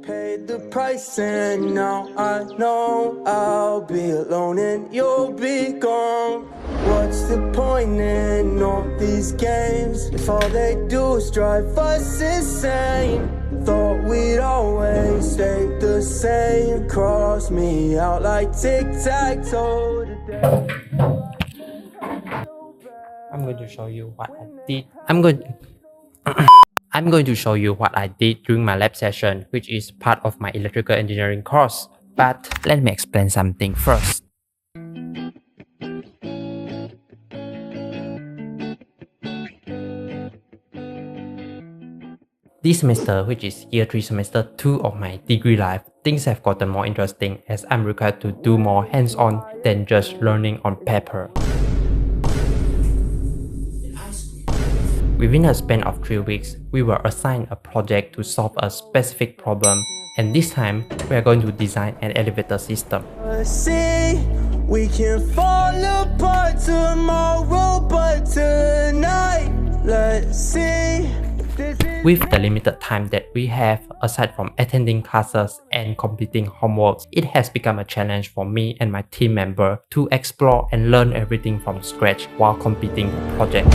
Paid the price and now I know I'll be alone and you'll be gone. What's the point in all these games if all they do is drive us insane? Thought we'd always stay the same. Cross me out like Tic Tac Toe today. I'm going to show you what I did. I'm going to show you what I did during my lab session, which is part of my electrical engineering course. But let me explain something first. This semester, which is year 3 semester 2 of my degree life, things have gotten more interesting as I'm required to do more hands-on than just learning on paper. Within a span of 3 weeks, we were assigned a project to solve a specific problem, and this time, we are going to design an elevator system. See, we can fall apart tomorrow, but tonight, let's see. With the limited time that we have, aside from attending classes and completing homework, it has become a challenge for me and my team member to explore and learn everything from scratch while completing the project.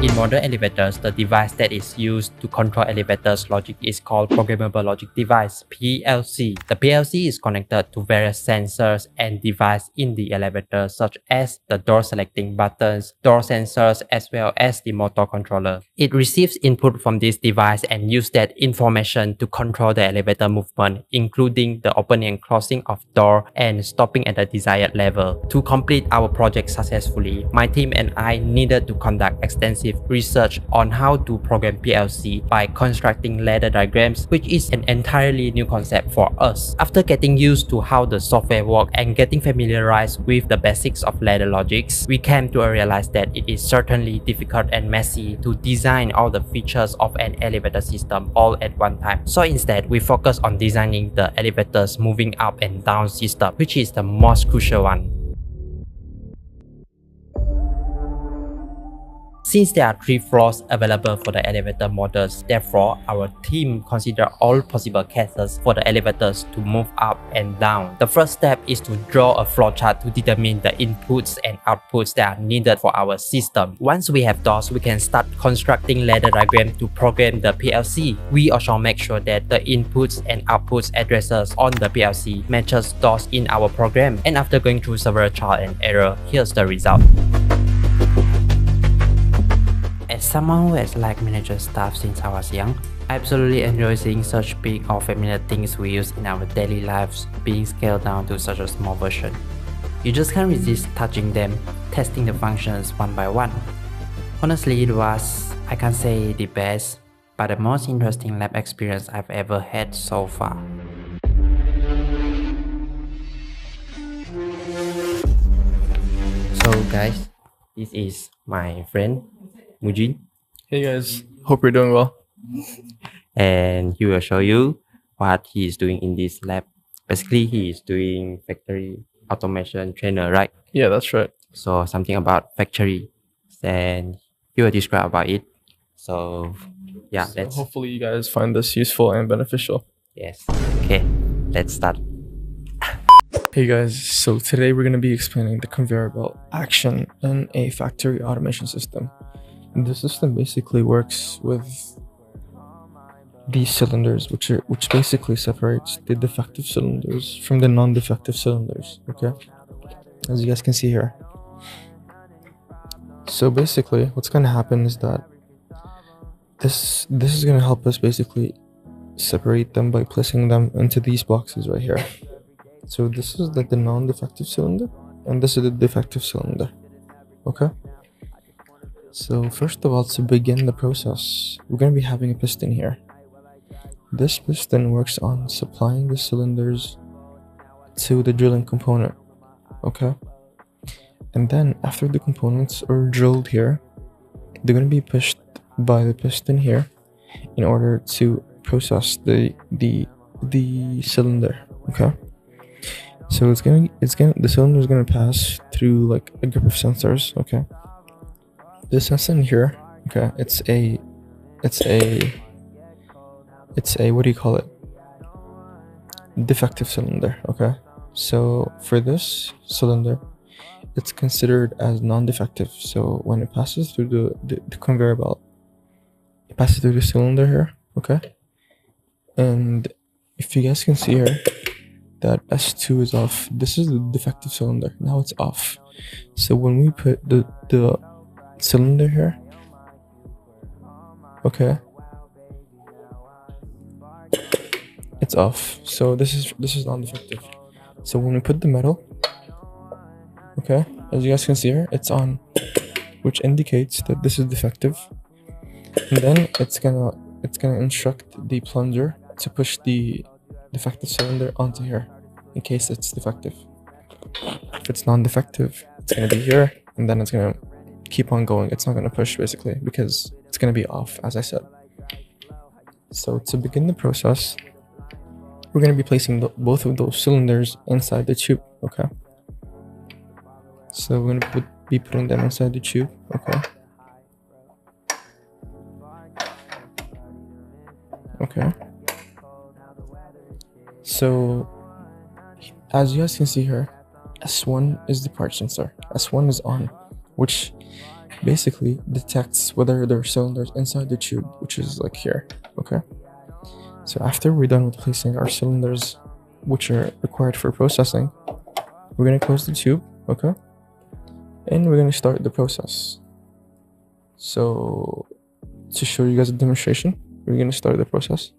In modern elevators, the device that is used to control elevators logic is called Programmable Logic Device (PLC). The PLC is connected to various sensors and devices in the elevator such as the door selecting buttons, door sensors, as well as the motor controller. It receives input from this device and uses that information to control the elevator movement, including the opening and closing of door and stopping at the desired level. To complete our project successfully, my team and I needed to conduct extensive research on how to program PLC by constructing ladder diagrams, which is an entirely new concept for us. After getting used to how the software works and getting familiarized with the basics of ladder logics, we came to realize that it is certainly difficult and messy to design all the features of an elevator system all at one time. So instead, we focus on designing the elevators moving up and down system, which is the most crucial one. Since there are 3 floors available for the elevator models, therefore, our team considered all possible cases for the elevators to move up and down. The first step is to draw a flowchart to determine the inputs and outputs that are needed for our system. Once we have those, we can start constructing ladder diagram to program the PLC. We also make sure that the inputs and outputs addresses on the PLC matches those in our program. And after going through several trial and error, here's the result. As someone who has liked manager stuff since I was young, I absolutely enjoy seeing such big or familiar things we use in our daily lives being scaled down to such a small version. You just can't resist touching them, testing the functions one by one. Honestly, it was, I can't say the best, but the most interesting lab experience I've ever had so far. So guys, this is my friend Mujin. Hey guys, hope you're doing well. And he will show you what he is doing in this lab. Basically, he is doing factory automation trainer, right? Yeah, that's right. So something about factory, and he will describe about it. So yeah, So hopefully you guys find this useful and beneficial. yes. Okay, let's start. Hey guys, so today we're going to be explaining the conveyor belt action in a factory automation system. The system basically works with these cylinders, which basically separates the defective cylinders from the non-defective cylinders, okay? As you guys can see here. So basically, what's going to happen is that this is going to help us basically separate them by placing them into these boxes right here. So this is the non-defective cylinder, and this is the defective cylinder, okay? So first of all, to begin the process, we're going to be having a piston here. This piston works on supplying the cylinders to the drilling component, okay? And then after the components are drilled here, they're going to be pushed by the piston here in order to process the cylinder, okay? So the cylinder is going to pass through like a group of sensors, okay? This sensor in here Okay, it's a what do you call it? Defective cylinder. Okay, so for this cylinder, it's considered as non-defective. So when it passes through the conveyor belt, it passes through the cylinder here. Okay, and if you guys can see here that S2 is off, this is the defective cylinder. Now it's off. So when we put the cylinder here, okay, it's off. So this is non-defective. So when we put the metal, okay, as you guys can see here, it's on, which indicates that this is defective. And then it's gonna instruct the plunger to push the defective cylinder onto here in case it's defective. If it's non-defective, it's gonna be here, and then it's gonna keep on going. It's not gonna push basically because it's gonna be off, as I said. So to begin the process, we're gonna be placing both of those cylinders inside the tube. Okay, so we're gonna be putting them inside the tube. Okay, okay. So as you guys can see here, S1 is the part sensor. S1 is on, which basically detects whether there are cylinders inside the tube, which is like here. Okay, so after we're done with placing our cylinders, which are required for processing, we're gonna close the tube. Okay, and we're gonna start the process. So to show you guys a demonstration, we're gonna start the process.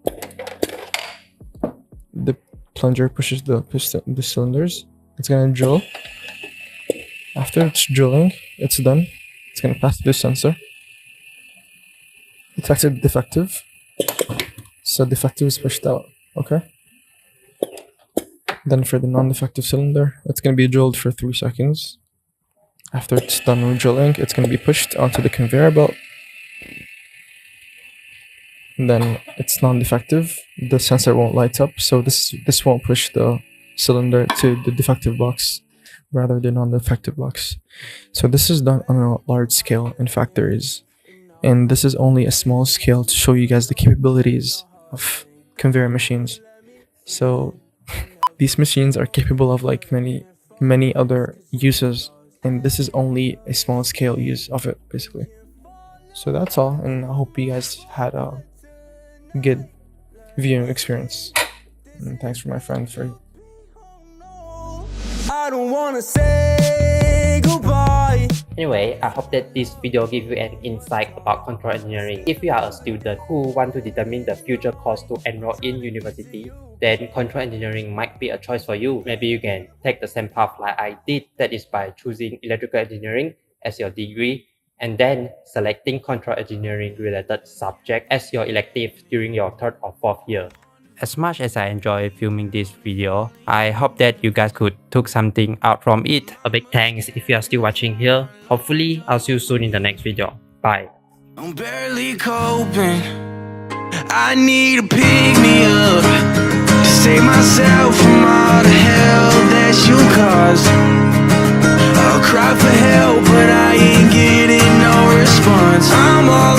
The plunger pushes the cylinders. It's gonna drill. After it's drilling, it's done. It's gonna pass the sensor. Detected defective. So defective is pushed out. Okay. Then for the non-defective cylinder, it's gonna be drilled for 3 seconds. After it's done with drilling, it's gonna be pushed onto the conveyor belt. And then it's non-defective. The sensor won't light up, so this won't push the cylinder to the defective box, rather the non-defective box. So this is done on a large scale in factories, and this is only a small scale to show you guys the capabilities of conveyor machines. So these machines are capable of like many other uses, and this is only a small scale use of it basically. So that's all, and I hope you guys had a good viewing experience. And thanks for my friend for. I don't wanna say goodbye. Anyway, I hope that this video gives you an insight about control engineering. If you are a student who want to determine the future course to enroll in university, then control engineering might be a choice for you. Maybe you can take the same path like I did, that is by choosing electrical engineering as your degree, and then selecting control engineering related subject as your elective during your 3rd or 4th year. As much as I enjoy filming this video, I hope that you guys could took something out from it. A big thanks if you are still watching here. Hopefully, I'll see you soon in the next video. Bye. I'm barely coping. I need to pick me up, save myself from all the hell that you caused. I'll cry for help, but I ain't getting no response. I'm all